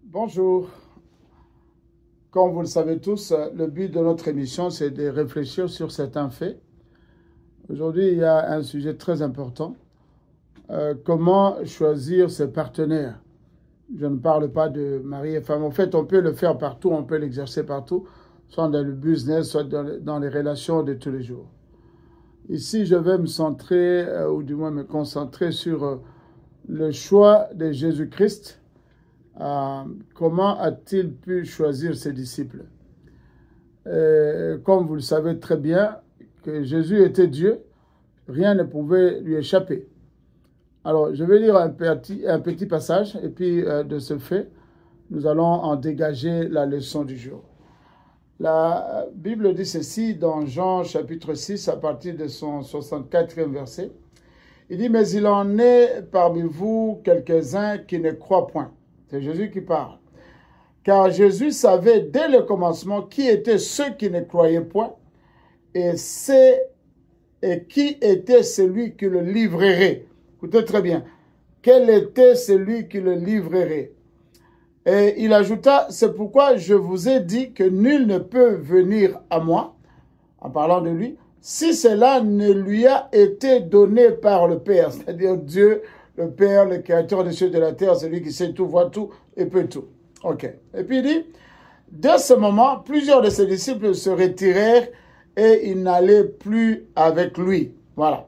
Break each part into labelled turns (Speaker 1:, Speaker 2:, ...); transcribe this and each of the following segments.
Speaker 1: Bonjour. Comme vous le savez tous, le but de notre émission, c'est de réfléchir sur certains faits. Aujourd'hui, il y a un sujet très important. Comment choisir ses partenaires? Je ne parle pas de mari et femme. En fait, on peut le faire partout, on peut l'exercer partout, soit dans le business, soit dans les relations de tous les jours. Ici, je vais me centrer, ou du moins me concentrer sur le choix de Jésus-Christ. Comment a-t-il pu choisir ses disciples? Comme vous le savez très bien, que Jésus était Dieu, rien ne pouvait lui échapper. Alors, je vais lire un petit passage, et puis de ce fait, nous allons en dégager la leçon du jour. La Bible dit ceci dans Jean chapitre 6, à partir de son 64e verset. Il dit « Mais il en est parmi vous quelques-uns qui ne croient point. » C'est Jésus qui parle. Car Jésus savait dès le commencement qui étaient ceux qui ne croyaient point et qui était celui qui le livrerait. Écoutez très bien. Quel était celui qui le livrerait? Et il ajouta, c'est pourquoi je vous ai dit que nul ne peut venir à moi, en parlant de lui, si cela ne lui a été donné par le Père, c'est-à-dire Dieu, le Père, le Créateur des cieux et de la terre, celui qui sait tout, voit tout et peut tout. Ok. Et puis il dit, dès ce moment, plusieurs de ses disciples se retirèrent et ils n'allaient plus avec lui. Voilà.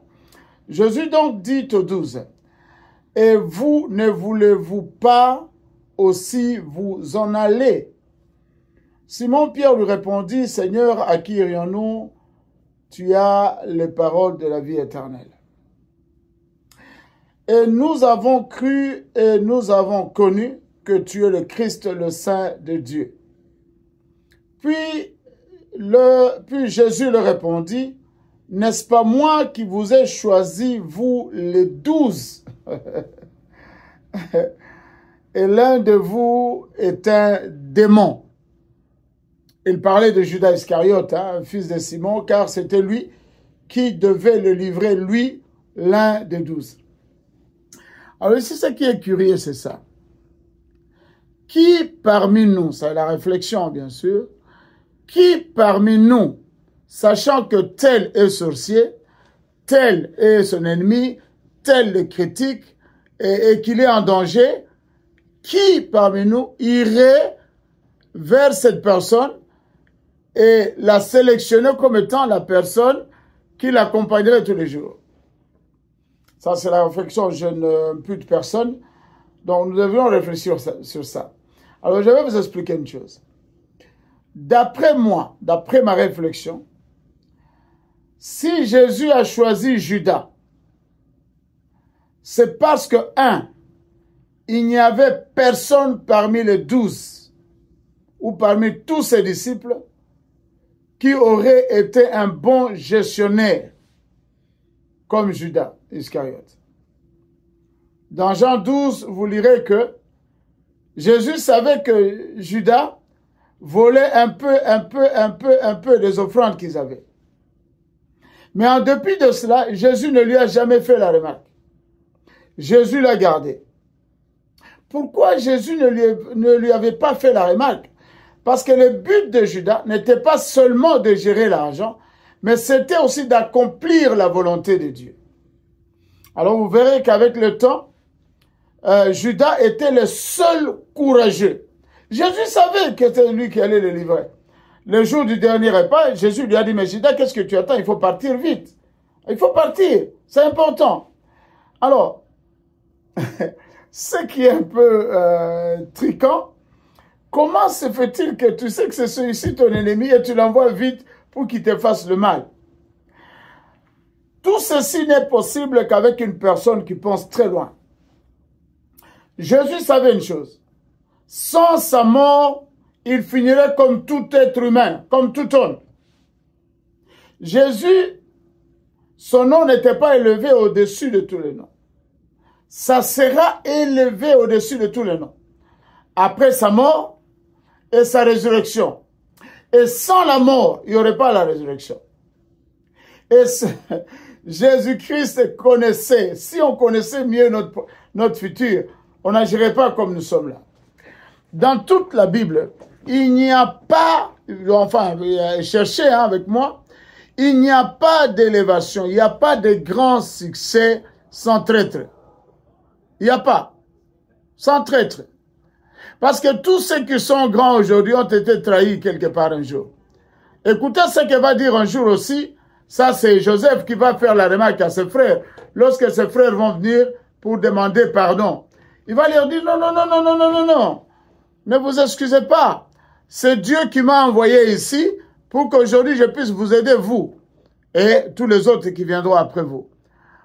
Speaker 1: Jésus donc dit aux 12, « Et vous ne voulez-vous pas aussi vous en aller? » Simon-Pierre lui répondit, « Seigneur, à qui irions-nous? Tu as les paroles de la vie éternelle. Et nous avons cru et nous avons connu que tu es le Christ, le Saint de Dieu. » Puis Jésus leur répondit, « N'est-ce pas moi qui vous ai choisi, vous les 12? Et l'un de vous est un démon. » Il parlait de Judas Iscariote, un fils de Simon, car c'était lui qui devait le livrer, lui, l'un des 12. Alors ici, ce qui est curieux, c'est ça. Qui parmi nous, c'est la réflexion bien sûr, qui parmi nous, sachant que tel est sorcier, tel est son ennemi, tel le critique, et qu'il est en danger, qui parmi nous irait vers cette personne et la sélectionner comme étant la personne qui l'accompagnerait tous les jours? Ça, c'est la réflexion, je ne plus de personne. Donc, nous devions réfléchir sur ça. Alors, je vais vous expliquer une chose. D'après moi, d'après ma réflexion, si Jésus a choisi Judas, c'est parce que, il n'y avait personne parmi les 12 ou parmi tous ses disciples qui aurait été un bon gestionnaire comme Judas Iscariote. Dans Jean 12, vous lirez que Jésus savait que Judas volait un peu des offrandes qu'ils avaient. Mais en dépit de cela, Jésus ne lui a jamais fait la remarque. Jésus l'a gardé. Pourquoi Jésus ne lui avait pas fait la remarque? Parce que le but de Judas n'était pas seulement de gérer l'argent, mais c'était aussi d'accomplir la volonté de Dieu. Alors vous verrez qu'avec le temps, Judas était le seul courageux. Jésus savait que c'était lui qui allait le livrer. Le jour du dernier repas, Jésus lui a dit, « Mais Judas, qu'est-ce que tu attends? Il faut partir vite. Il faut partir. C'est important. » Alors, ce qui est un peu triquant, comment se fait-il que tu sais que c'est celui-ci ton ennemi et tu l'envoies vite pour qu'il te fasse le mal? Tout ceci n'est possible qu'avec une personne qui pense très loin. Jésus savait une chose. Sans sa mort, il finirait comme tout être humain, comme tout homme. Jésus, son nom n'était pas élevé au-dessus de tous les noms. Ça sera élevé au-dessus de tous les noms. Après sa mort et sa résurrection. Et sans la mort, il n'y aurait pas la résurrection. Et Jésus-Christ connaissait, si on connaissait mieux notre futur, on n'agirait pas comme nous sommes là. dans toute la Bible, il n'y a pas, enfin, cherchez avec moi, il n'y a pas d'élévation, il n'y a pas de grand succès sans traître. Il n'y a pas. Sans traître. Parce que tous ceux qui sont grands aujourd'hui ont été trahis quelque part un jour. Écoutez ce que va dire un jour aussi, ça c'est Joseph qui va faire la remarque à ses frères. Lorsque ses frères vont venir pour demander pardon, il va leur dire non, non, non, non, non, non, non, non. Ne vous excusez pas. C'est Dieu qui m'a envoyé ici pour qu'aujourd'hui je puisse vous aider, vous, et tous les autres qui viendront après vous.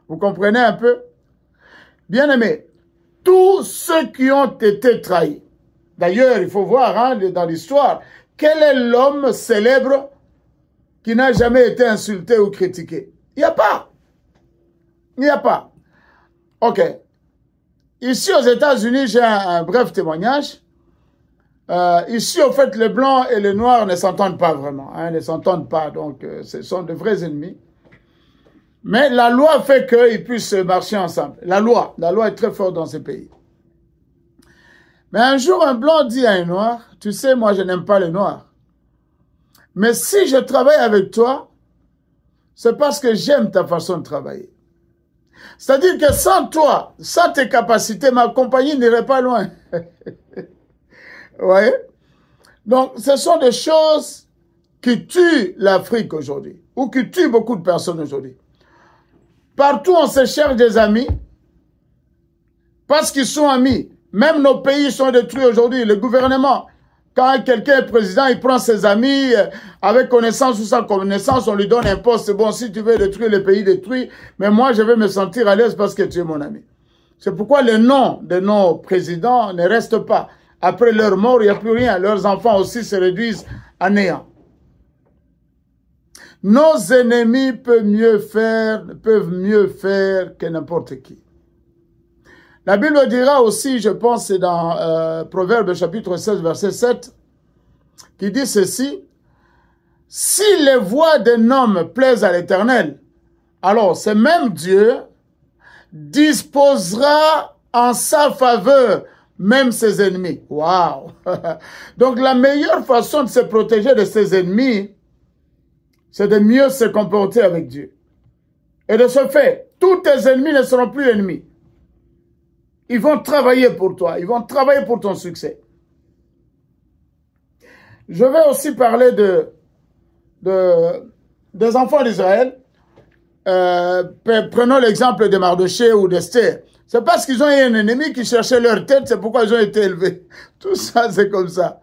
Speaker 1: Vous comprenez un peu? Bien-aimés, tous ceux qui ont été trahis. D'ailleurs, il faut voir hein, dans l'histoire, quel est l'homme célèbre qui n'a jamais été insulté ou critiqué? Il n'y a pas. Il n'y a pas. OK. Ici, aux États-Unis, j'ai un bref témoignage. Ici, au fait, les Blancs et les Noirs ne s'entendent pas vraiment. Hein, ne s'entendent pas. Donc, ce sont de vrais ennemis. Mais la loi fait qu'ils puissent marcher ensemble. La loi est très forte dans ce pays. Mais un jour, un Blanc dit à un Noir, tu sais, moi, je n'aime pas les Noirs. Mais si je travaille avec toi, c'est parce que j'aime ta façon de travailler. C'est-à-dire que sans toi, sans tes capacités, ma compagnie n'irait pas loin. Vous voyez? Donc, ce sont des choses qui tuent l'Afrique aujourd'hui, ou qui tuent beaucoup de personnes aujourd'hui. Partout, on se cherche des amis, parce qu'ils sont amis. Même nos pays sont détruits aujourd'hui. Le gouvernement, quand quelqu'un est président, il prend ses amis, avec connaissance ou sans connaissance, on lui donne un poste. Bon, si tu veux détruire le pays, détruis. Mais moi, je vais me sentir à l'aise parce que tu es mon ami. C'est pourquoi les noms de nos présidents ne restent pas. Après leur mort, il n'y a plus rien. Leurs enfants aussi se réduisent à néant. Nos ennemis peuvent mieux faire que n'importe qui. La Bible dira aussi, je pense, c'est dans Proverbe chapitre 16, verset 7, qui dit ceci, « Si les voies d'un homme plaisent à l'Éternel, alors ce même Dieu disposera en sa faveur même ses ennemis. » Waouh! Donc la meilleure façon de se protéger de ses ennemis, c'est de mieux se comporter avec Dieu. Et de ce fait, tous tes ennemis ne seront plus ennemis. Ils vont travailler pour toi. Ils vont travailler pour ton succès. Je vais aussi parler des enfants d'Israël. Prenons l'exemple de Mardochée ou d'Esther. C'est parce qu'ils ont eu un ennemi qui cherchait leur tête, c'est pourquoi ils ont été élevés. Tout ça, c'est comme ça.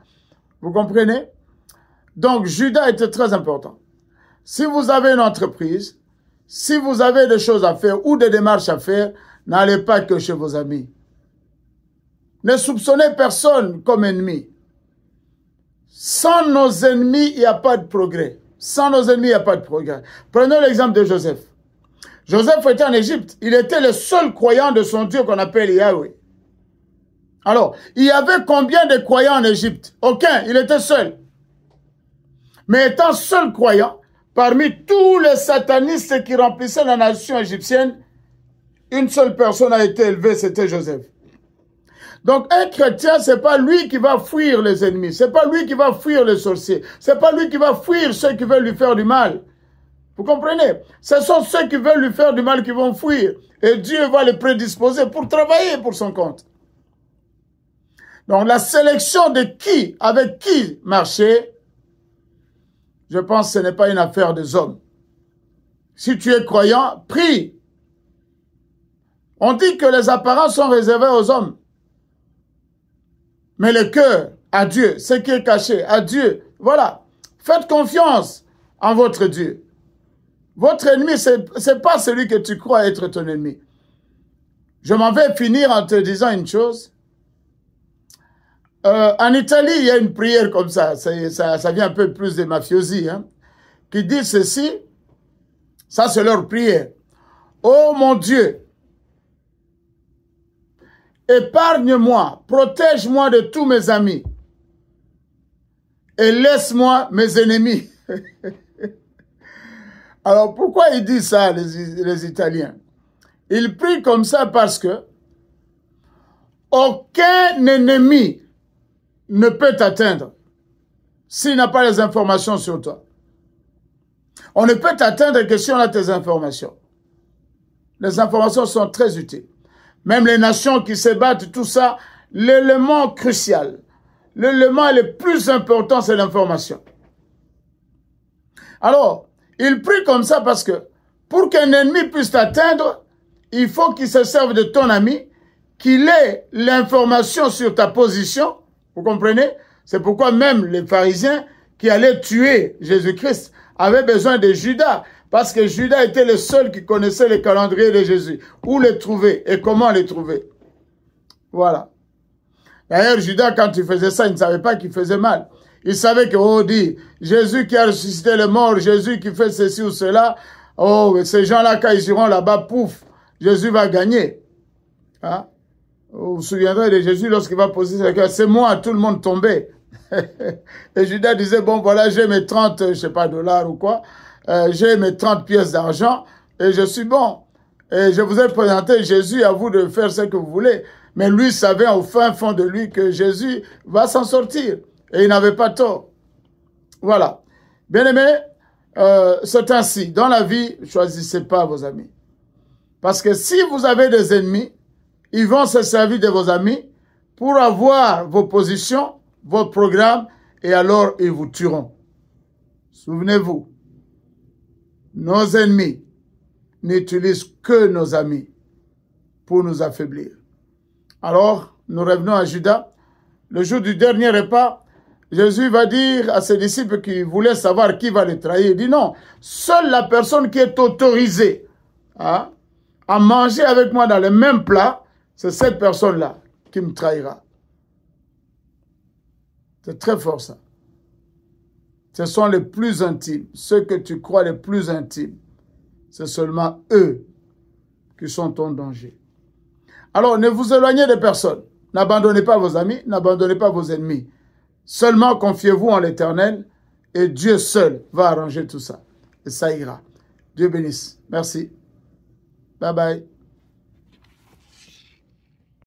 Speaker 1: Vous comprenez? Donc, Judas était très important. Si vous avez une entreprise, si vous avez des choses à faire ou des démarches à faire, n'allez pas que chez vos amis. Ne soupçonnez personne comme ennemi. Sans nos ennemis, il n'y a pas de progrès. Sans nos ennemis, il n'y a pas de progrès. Prenons l'exemple de Joseph. Joseph était en Égypte. Il était le seul croyant de son Dieu qu'on appelle Yahweh. Alors, il y avait combien de croyants en Égypte? Aucun. Il était seul. Mais étant seul croyant, parmi tous les satanistes qui remplissaient la nation égyptienne, une seule personne a été élevée, c'était Joseph. Donc un chrétien, c'est pas lui qui va fuir les ennemis, c'est pas lui qui va fuir les sorciers, c'est pas lui qui va fuir ceux qui veulent lui faire du mal. Vous comprenez? Ce sont ceux qui veulent lui faire du mal qui vont fuir. Et Dieu va les prédisposer pour travailler pour son compte. Donc la sélection de qui, avec qui marcher, je pense que ce n'est pas une affaire des hommes. Si tu es croyant, prie. On dit que les apparences sont réservées aux hommes. Mais le cœur, à Dieu, ce qui est caché, à Dieu. Voilà. Faites confiance en votre Dieu. Votre ennemi, ce n'est pas celui que tu crois être ton ennemi. Je m'en vais finir en te disant une chose. En Italie, il y a une prière comme ça. Ça vient un peu plus des mafiosi, hein, qui dit ceci. Ça, c'est leur prière. Oh mon Dieu, épargne-moi, protège-moi de tous mes amis et laisse-moi mes ennemis. Alors, pourquoi ils disent ça, les Italiens? Ils prient comme ça parce que aucun ennemi ne peut t'atteindre s'il n'a pas les informations sur toi. On ne peut t'atteindre que si on a tes informations. Les informations sont très utiles. Même les nations qui se battent, tout ça, l'élément crucial, l'élément le plus important, c'est l'information. Alors, il prie comme ça parce que pour qu'un ennemi puisse t'atteindre, il faut qu'il se serve de ton ami, qu'il ait l'information sur ta position. Vous comprenez? C'est pourquoi même les pharisiens qui allaient tuer Jésus-Christ avaient besoin de Judas. Parce que Judas était le seul qui connaissait le calendrier de Jésus. Où les trouver et comment les trouver. Voilà. D'ailleurs, Judas, quand il faisait ça, il ne savait pas qu'il faisait mal. Il savait que, oh, dit, Jésus qui a ressuscité les morts, Jésus qui fait ceci ou cela, oh, ces gens-là, quand ils iront là-bas, pouf, Jésus va gagner. Hein? Vous vous souviendrez de Jésus lorsqu'il va poser sa question, c'est moi, tout le monde tombait. Et Judas disait, bon, voilà, j'ai mes 30, je sais pas, dollars ou quoi, j'ai mes 30 pièces d'argent et je suis bon. Et je vous ai présenté Jésus, à vous de faire ce que vous voulez. Mais lui savait au fin fond de lui que Jésus va s'en sortir. Et il n'avait pas tort. Voilà. Bien-aimés, c'est ainsi. Dans la vie, choisissez pas vos amis. Parce que si vous avez des ennemis, ils vont se servir de vos amis pour avoir vos positions, vos programmes, et alors ils vous tueront. Souvenez-vous, nos ennemis n'utilisent que nos amis pour nous affaiblir. Alors, nous revenons à Judas. Le jour du dernier repas, Jésus va dire à ses disciples qui voulaient savoir qui va les trahir. Il dit non, seule la personne qui est autorisée à manger avec moi dans le même plat, c'est cette personne-là qui me trahira. C'est très fort ça. Ce sont les plus intimes, ceux que tu crois les plus intimes. C'est seulement eux qui sont en danger. Alors, ne vous éloignez de personne. N'abandonnez pas vos amis, n'abandonnez pas vos ennemis. Seulement confiez-vous en l'Éternel et Dieu seul va arranger tout ça. Et ça ira. Dieu bénisse. Merci. Bye bye.